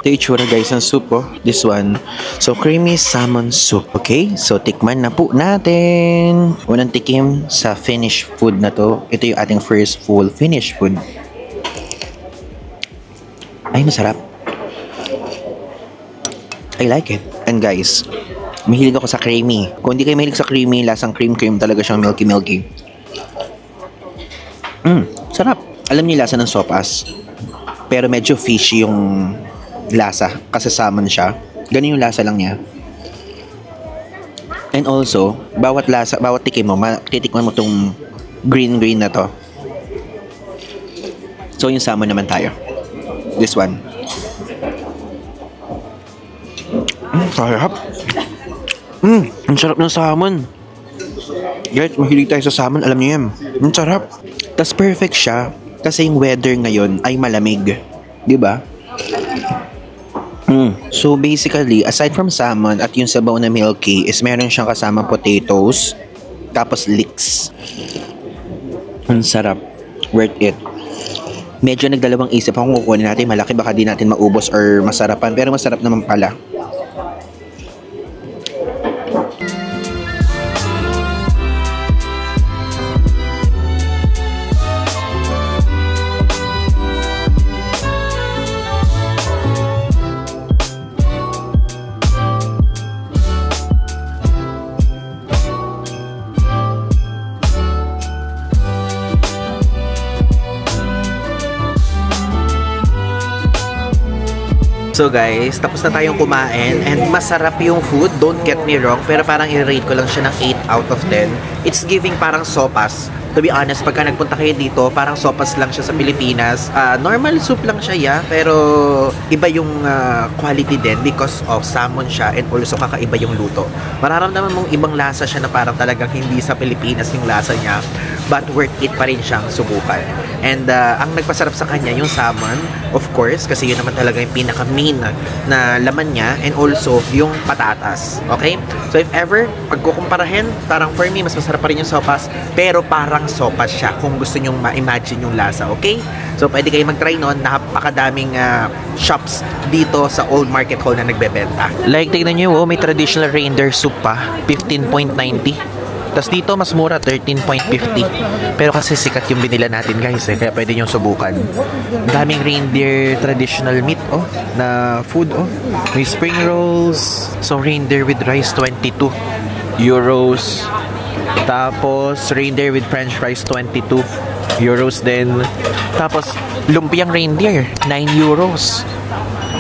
Ito yung itsura guys ng soup oh. This one. So, creamy salmon soup. Okay? So, tikman na po natin. Unang tikim sa Finnish food na to. Ito yung ating first full Finnish food. Ay, masarap. I like it. And guys, mahilig ako sa creamy. Kung hindi kayo mahilig sa creamy, lasang cream talaga siyang milky. Sarap. Alam niyo yung lasa ng sopas. Pero medyo fishy yung lasa. Kasi salmon siya. Ganun yung lasa lang niya. And also, bawat tikim mo, titikman mo tong green na to. So, yung salmon naman tayo. This one. Sarap. Ang sarap ng salmon. Guys, mahilig tayo sa salmon. Alam niyo yan. Ang sarap. Tas perfect siya. Kasi yung weather ngayon ay malamig. Diba? So basically, aside from salmon at yung sabaw na milky, is meron siyang kasama potatoes. Tapos leeks. Ang sarap. Worth it. Medyo nagdalawang isip akong kukunin natin malaki, baka di natin maubos or masarapan, pero masarap naman pala. So guys, tapos na tayong kumain and masarap yung food, don't get me wrong, pero parang i-rate ko lang siya ng 8 out of 10. It's giving parang sopas. To be honest, pagka nagpunta kayo dito, parang sopas lang siya sa Pilipinas. Normal soup lang siya, yeah, pero iba yung quality din because of salmon siya and also kakaiba yung luto. Mararamdaman mong ibang lasa siya na parang talagang hindi sa Pilipinas yung lasa niya, but worth it pa rin siyang subukan. And ang nagpasarap sa kanya yung salmon, of course, kasi yun naman talaga yung pinaka-main na laman niya, and also yung patatas. Okay? So if ever, pagkukumparahin, parang for me, mas masarap pa rin yung sopas, pero parang sopas siya kung gusto nyong ma-imagine yung lasa. Okay? So pwede kayo mag-try nun. Napakadaming shops dito sa Old Market Hall na nagbebenta. Like, tignan nyo, may traditional reindeer soup pa, 15.90. Tapos dito, mas mura, 13.50. Pero kasi sikat yung binila natin, guys, eh. Kaya pwede nyo subukan. Daming reindeer traditional meat, na food, May spring rolls. So, reindeer with rice, 22 euros. Tapos, reindeer with french fries, 22 euros din. Tapos, lumpiang reindeer, 9 euros.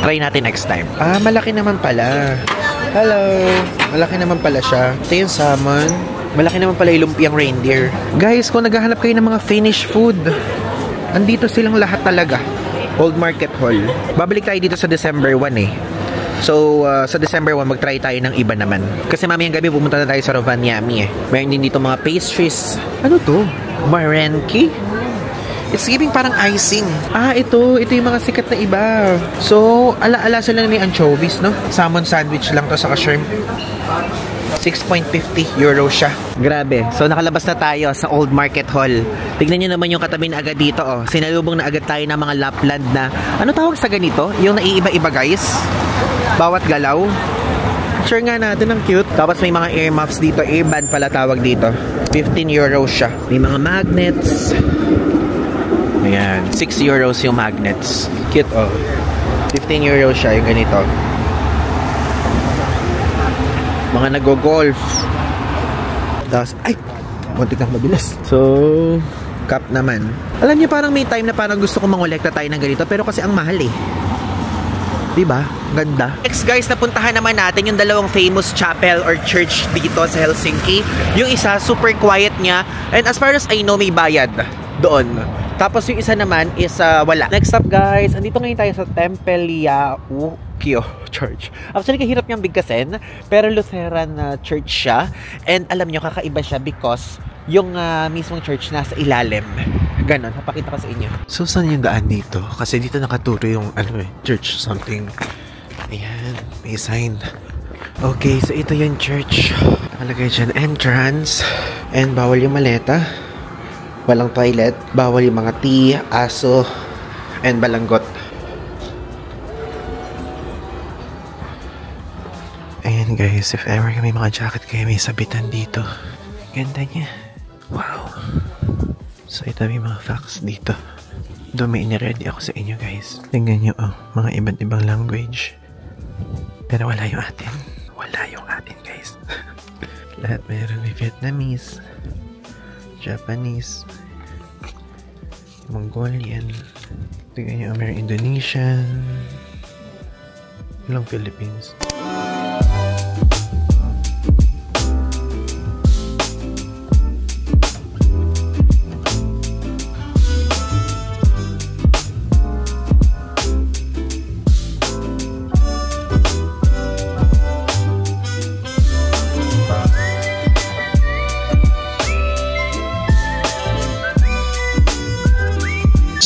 Try natin next time. Malaki naman pala. Hello! Malaki naman pala siya. Ito yung salmon. Malaki naman pala yung lumpiang reindeer. Guys, kung naghahanap kayo ng mga Finnish food, andito silang lahat talaga. Old Market Hall. Babalik tayo dito sa December 1 eh. So, sa December 1, mag-try tayo ng iba naman. Kasi mamayang gabi pumunta na tayo sa Rovaniemi eh. Mayroon din dito mga pastries. Ano to? Marenki? It's giving parang icing. Ah, ito yung mga sikat na iba. So, ala-ala sila na may anchovies, no? Salmon sandwich lang to saka shrimp. 6.50 euro siya. Grabe. So, nakalabas na tayo sa Old Market Hall. Tignan nyo naman yung katabi na agad dito, oh. Sinalubong na agad tayo ng mga Lapland na, ano tawag sa ganito? Yung naiiba-iba, guys. Bawat galaw. Picture nga natin, ang cute. Tapos may mga earmuffs dito. Earband pala tawag dito. 15 euro siya. May mga magnets. Ayan. 6 euros yung magnets. Cute, oh. 15 euros siya yung ganito. Mga nag-golf. Tapos, ay! Muntik kang mabilis. So, cup naman. Alam niyo, parang may time na parang gusto kong mangolekta tayo ng ganito. Pero kasi ang mahal eh. Diba? Ganda. Next guys, napuntahan naman natin yung dalawang famous chapel or church dito sa Helsinki. Yung isa, super quiet niya. And as far as I know, may bayad doon. Tapos yung isa naman is wala. Next up guys, andito ngayon tayo sa Tempeliaukio Church. Actually, kahirap niyang bigkasin, pero Lutheran church siya. And alam niyo, kakaiba siya because yung mismong church nasa ilalim. Ganon, napakita ko sa inyo. So, saan yung daan dito? Kasi dito nakaturo yung church something. Ayan, may sign. Okay, so ito yung church. Nakalagay dyan, entrance. And bawal yung maleta. Walang toilet. Bawal yung mga tea, aso, and balanggot. Ayan guys, if ever may mga jacket kayo, may sabitan dito. Ganda niya. Wow. So ito may mga facts dito. Doon may iniready ako sa inyo guys. Tingnan nyo mga iba't ibang language. Pero wala yung atin. Wala yung atin guys. Lahat mayroon may Vietnamese, Japanese, Mongolian. Tingnan nyo mayroon Indonesian. Walang Philippines.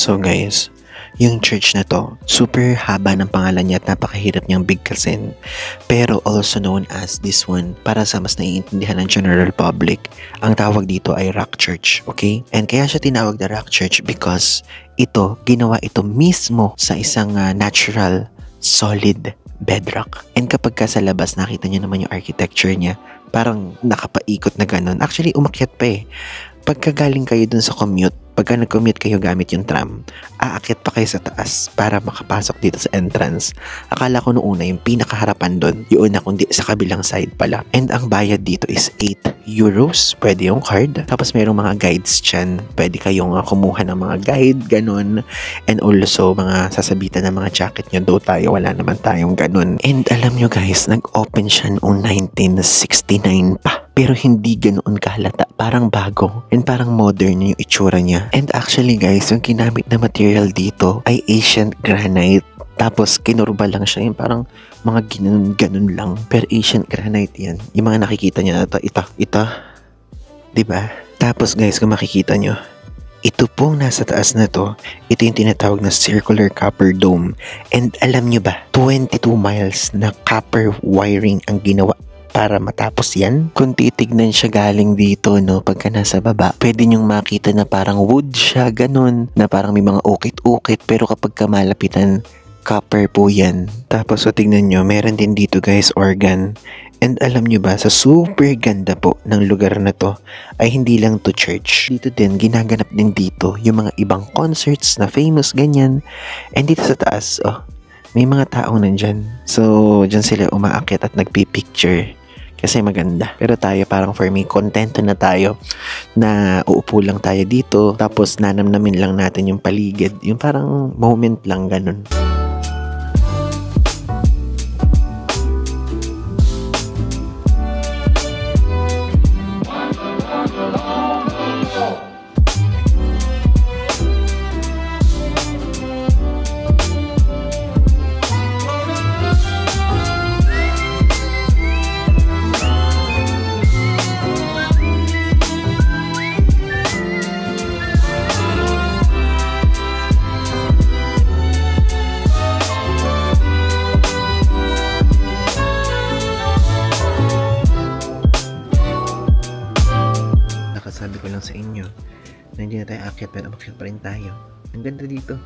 So guys, yung church na to, super haba ng pangalan niya at napakahirap niyang bigkasin. Pero also known as this one, para sa mas naiintindihan ng general public, ang tawag dito ay Rock Church, okay? And kaya siya tinawag na Rock Church because ginawa ito mismo sa isang natural, solid bedrock. And kapag ka sa labas, nakita niyo naman yung architecture niya, parang nakapaikot na ganun. Actually, umakyat pa eh. Pagka galing kayo dun sa commute, pagka nag-commute kayo gamit yung tram, aakyat pa kayo sa taas para makapasok dito sa entrance. Akala ko noong una yung pinakaharapan doon, yun na kundi sa kabilang side pala. And ang bayad dito is 8 euros. Pwede yung card. Tapos mayroong mga guides dyan. Pwede kayong kumuha ng mga guide, ganun. And also, mga sasabitan ng mga jacket nyo. Though tayo, wala naman tayong ganun. And alam nyo guys, nag-open siya noong 1969 pa. Pero hindi ganoon kahalata. Parang bago. And parang modern yung itsura niya. And actually guys, yung kinamit na material dito ay ancient granite. Tapos kinurba lang siya. Yung parang mga ganun lang. Pero ancient granite yan. Yung mga nakikita niya na ito. Diba? Tapos guys, kung makikita nyo, ito pong nasa taas na to, ito yung tinatawag na circular copper dome. And alam nyo ba, 22 miles na copper wiring ang ginawa para matapos yan. Kung titignan siya galing dito, no, pagka nasa baba, pwede nyong makita na parang wood siya, ganun, na parang may mga ukit-ukit, pero kapag kamalapitan, copper po yan. Tapos, so tignan nyo, meron din dito guys, organ. And alam nyo ba, sa super ganda po ng lugar na to, ay hindi lang to church. Dito din, ginaganap din dito yung mga ibang concerts na famous, ganyan. And dito sa taas, may mga taong nandyan. So, dyan sila umaakyat at nagpipicture. Kasi maganda. Pero tayo parang for me, kontento na tayo na uupo lang tayo dito. Tapos nanamnamin lang natin yung paligid. Yung parang moment lang, ganun. Pero umakyat pa rin tayo. Ang ganda dito.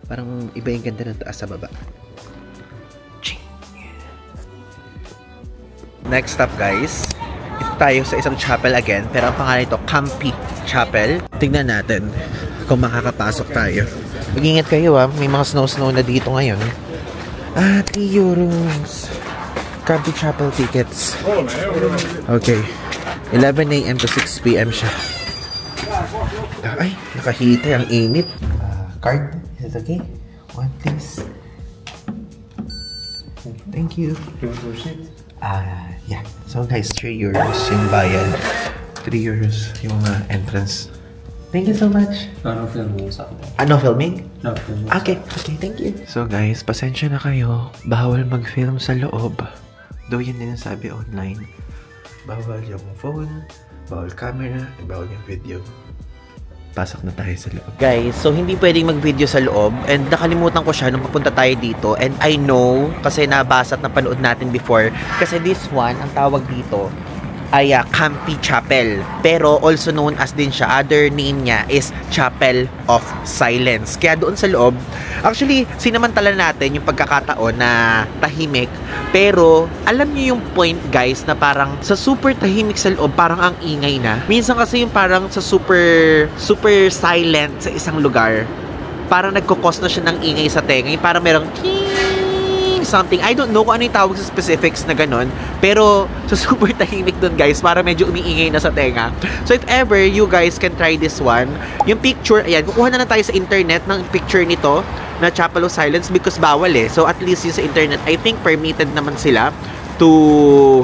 Parang iba yung ganda ng taas sa baba. Ching. Next stop guys. Ito tayo sa isang chapel again. Pero ang pangalan ito, Campi Chapel. Tignan natin kung makakapasok tayo. Mag-ingat kayo may mga snow na dito ngayon. 3 euros. Campi Chapel tickets. Okay. 11 a.m. to 6 p.m. siya. Ay, nakahita. Ang init. Card? Is it okay? One, please. Thank you. Yeah. So guys, 3 euros yung bayad. 3 euros yung entrance. Thank you so much. Ano filming sa akin? Ano filming? No, filming. Okay, thank you. So guys, pasensya na kayo. Bawal mag-film sa loob. Though yun din ang sabi online. Bawal yung phone, bawal camera, bawal yung video. Pasok na tayo sa loob. Guys, so hindi pwedeng mag-video sa loob and nakalimutan ko siya nung papunta tayo dito and I know kasi nabasa at napanood natin before kasi this one, ang tawag dito ay Campi Chapel. Pero also known as din siya, other name niya is Chapel of Silence. Kaya doon sa loob, actually, sinamantala natin yung pagkakataon na tahimik. Pero, alam niyo yung point guys na parang sa super tahimik sa loob, parang ang ingay na. Minsan kasi yung parang sa super silent sa isang lugar, parang nagkukos na siya ng ingay sa tenga. Yung parang merong something. I don't know kung ano yung tawag sa specifics na ganun. Pero, sa super tahimik dun guys, para medyo umiingay na sa tenga. So, if ever you guys can try this one, yung picture, ayan, kukuha na tayo sa internet ng picture nito na Chapel of Silence because bawal So, at least yung sa internet, I think permitted naman sila to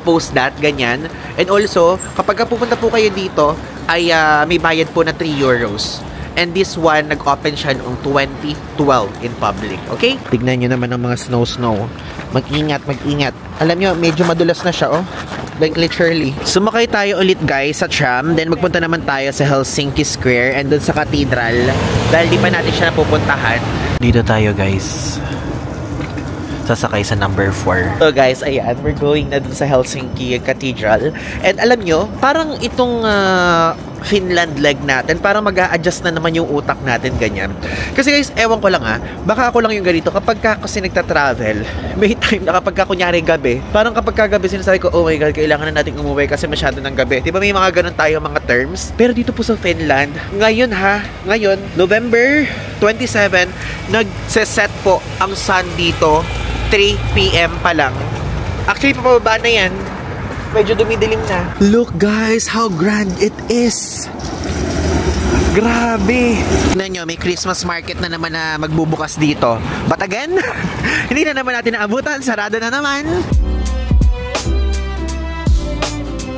post that, ganyan. And also, kapag pupunta po kayo dito, ay may bayad po na 3 euros. And this one, nag-open siya noong 2012 in public. Okay? Tignan nyo naman ang mga snow. Mag-ingat. Alam nyo, medyo madulas na siya, Like literally. Sumakay tayo ulit guys sa tram. Then magpunta naman tayo sa Helsinki Square and dun sa cathedral. Dahil di pa natin siya napupuntahan. Dito tayo guys. Sasakay sa number 4. So guys, ayan, we're going na dun sa Helsinki Cathedral. And alam nyo, parang itong Finland leg natin, parang mag-a-adjust na naman yung utak natin, ganyan. Kasi guys, ewan ko lang baka ako lang yung ganito, kapag kasi nagta-travel, may time na kapag kunyari gabi, parang kapag gabi sinasabi ko, oh my god, kailangan na natin umuwi kasi masyado ng gabi. Diba may mga ganun tayo mga terms? Pero dito po sa Finland, ngayon, November 27, nagse-set po ang sun dito, 3 p.m. pa lang. Actually, papababa na yan. Medyo dumidilim na. Look guys, how grand it is. Grabe. Tignan nyo, may Christmas market na naman na magbubukas dito. But again, hindi na naman natin naabutan. Sarado na naman.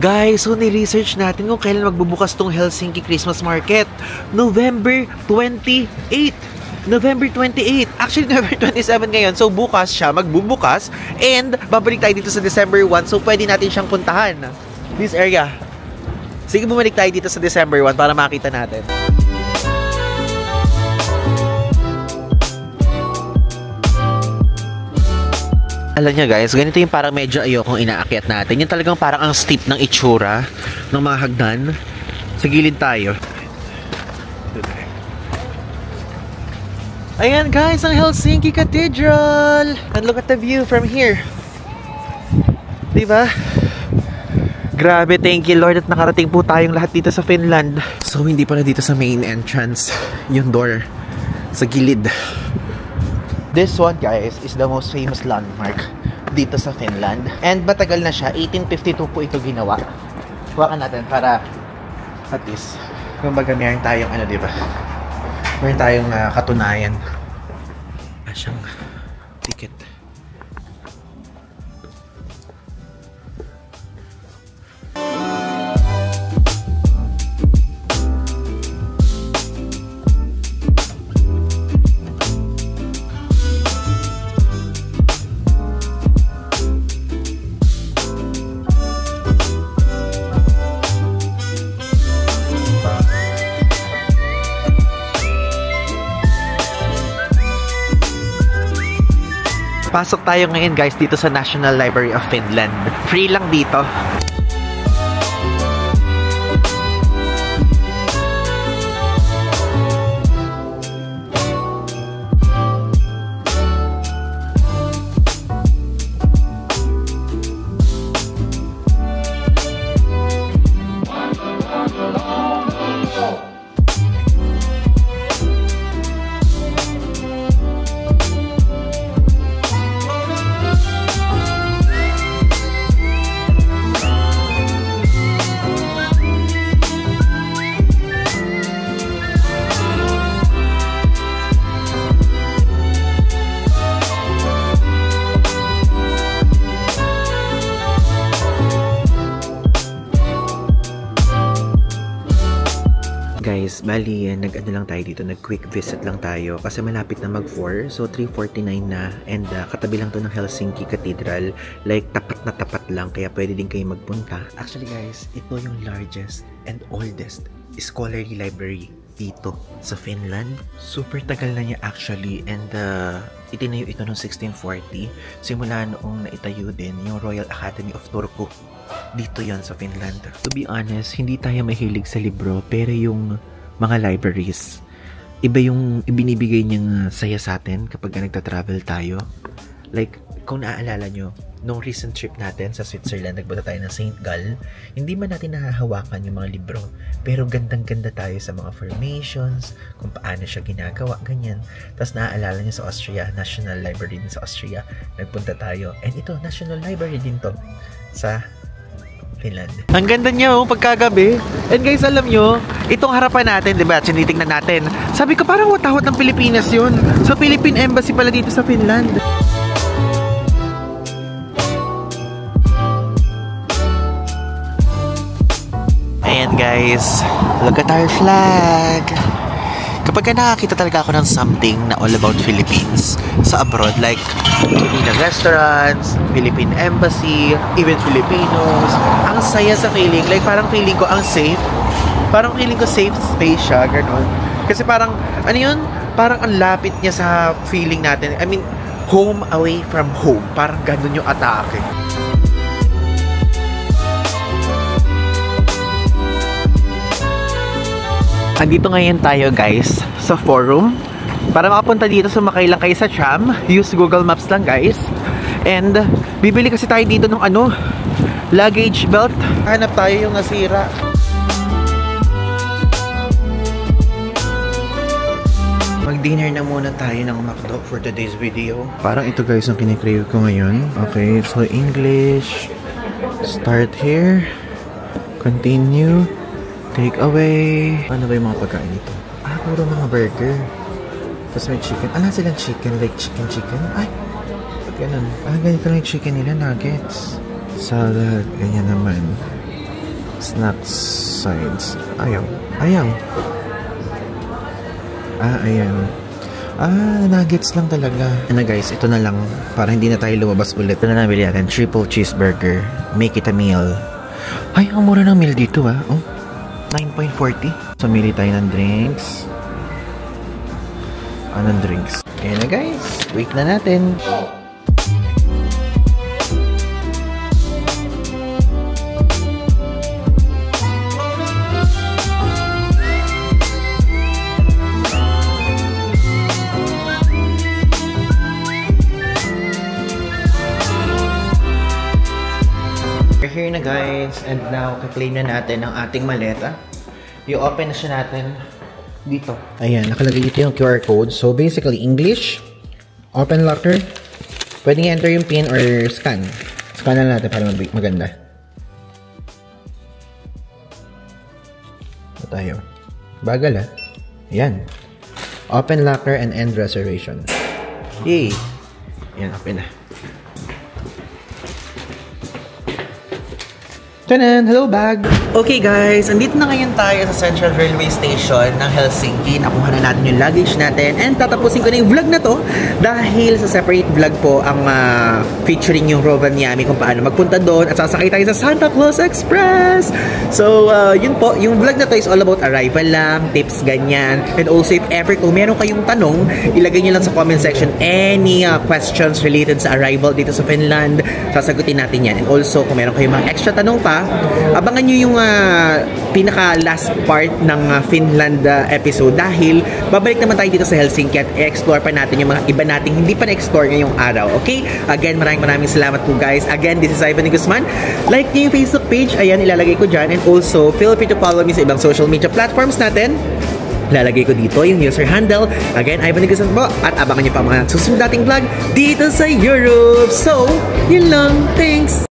Guys, so ni-research natin kung kailan magbubukas tong Helsinki Christmas Market. November 28. November 28. Actually, November 27 ngayon. So, bukas siya magbubukas. And, babalik tayo dito sa December 1. So, pwede natin siyang puntahan. This area. Sige, bumalik tayo dito sa December 1 para makita natin. Alam niya guys, ganito yung parang medyo ayokong inaakyat natin. Yung talagang parang ang steep ng itsura ng mga hagdan. Sa gilid tayo. Ayan guys, ang Helsinki Cathedral! And look at the view from here. Diba? Grabe, thank you Lord at nakarating po tayong lahat dito sa Finland. So, hindi pala dito sa main entrance. Yung door. Sa gilid. This one guys, is the most famous landmark dito sa Finland. And matagal na siya. 1852 po ito ginawa. Huwakan natin para at least, kumbaga meron tayong diba? Meron tayong katunayan. Siyang ticket. Pasok tayo ngayon guys dito sa National Library of Finland. Free lang dito. Bali, nag-ano lang tayo dito, nag-quick visit lang tayo kasi malapit na mag-4. So, 3:49 na and katabi lang to ng Helsinki Cathedral. Like, tapat na tapat lang kaya pwede din kayo magpunta. Actually guys, ito yung largest and oldest scholarly library dito sa Finland. Super tagal na niya actually and itinayo ito noong 1640. Simula noong naitayo din yung Royal Academy of Turku. Dito yon sa Finland. To be honest, hindi tayo mahilig sa libro pero yung mga libraries, iba yung ibinibigay niyang saya sa atin kapag nagta-travel tayo. Like, kung naaalala nyo, nung recent trip natin sa Switzerland, nagpunta tayo ng St. Gall, hindi man natin nahahawakan yung mga libro, pero gandang-ganda tayo sa mga formations, kung paano siya ginagawa, ganyan. Tapos naaalala nyo sa Austria, National Library din sa Austria, nagpunta tayo. And ito, National Library din to sa Finland. Ang ganda niya pagkagabi. And guys, alam nyo, itong harapan natin, diba, tinitingnan natin. Sabi ko, parang watahot ng Pilipinas yun. So, Philippine Embassy pala dito sa Finland. Ayan guys, look at our flag. Kapag nakakita talaga ako ng something na all about Philippines sa abroad, like Filipino restaurants, Philippine Embassy, even Filipinos, ang saya sa feeling. Like parang feeling ko ang safe. Parang feeling ko safe space siya, gano'n. Kasi parang, ano yun? Parang ang lapit niya sa feeling natin. I mean, home away from home. Parang gano'n yung atake. Andito ngayon tayo guys sa forum. Para makapunta dito, sumakay lang kayo sa tram. Use Google Maps lang guys. And bibili kasi tayo dito ng luggage belt. Hanap tayo yung nasira. Mag-dinner na muna tayo ng McDo for today's video. Parang ito guys ang kinikrave ko ngayon. Okay, so English. Start here. Continue. Take away. Ano ba yung mga pagkain nito? Puro mga burger. Tapos may chicken. Silang chicken. Like chicken. Ay! Ganun. Ganito lang yung chicken nila. Nuggets. Salad. Ganyan naman. Snacks. Sides. Ayaw. Ayan. Nuggets lang talaga. Guys, ito na lang. Para hindi na tayo lumabas ulit. Ito na nabili natin. Triple cheeseburger. Make it a meal. Ay, ang mura ng meal dito Oh. 9.40. So, mili tayo ng drinks. Anong drinks? Ayan na guys. Wait na natin. We're here na guys, and now kaklaim na natin ang ating maleta. I-open na siya natin dito. Ayan, nakalagay dito yung QR code. So basically, English, open locker, pwedeng i-enter yung PIN or scan. Scan na natin para maganda. Ito tayo. Bagal Ayan. Open locker and end reservation. Yay! Ayan, open na. Tanan! Hello, bag! Okay guys, andito na ngayon tayo sa Central Railway Station ng Helsinki. Nakuha na natin yung luggage natin and tatapusin ko na yung vlog na to dahil sa separate vlog po ang featuring yung Rovaniemi kung paano magpunta doon at sasakay tayo sa Santa Claus Express! So, yun po, yung vlog na to is all about arrival lang, tips, ganyan. And also, if ever kung meron kayong tanong, ilagay nyo lang sa comment section any questions related sa arrival dito sa Finland. Sasagutin natin yan. And also, kung meron kayong mga extra tanong pa, abangan nyo yung pinaka last part ng Finland episode dahil babalik naman tayo dito sa Helsinki at i-explore pa natin yung mga iba nating hindi pa na-explore ngayong araw. Okay? Again, maraming salamat po guys. Again, this is Ivan Guzman. Like nyo yung Facebook page. Ayan, ilalagay ko dyan. And also, feel free to follow me sa ibang social media platforms natin. Lalagay ko dito yung user handle. Again, Ivan Guzman po. At abangan nyo pa mga susunod dating vlog dito sa Europe. So, yun lang. Thanks!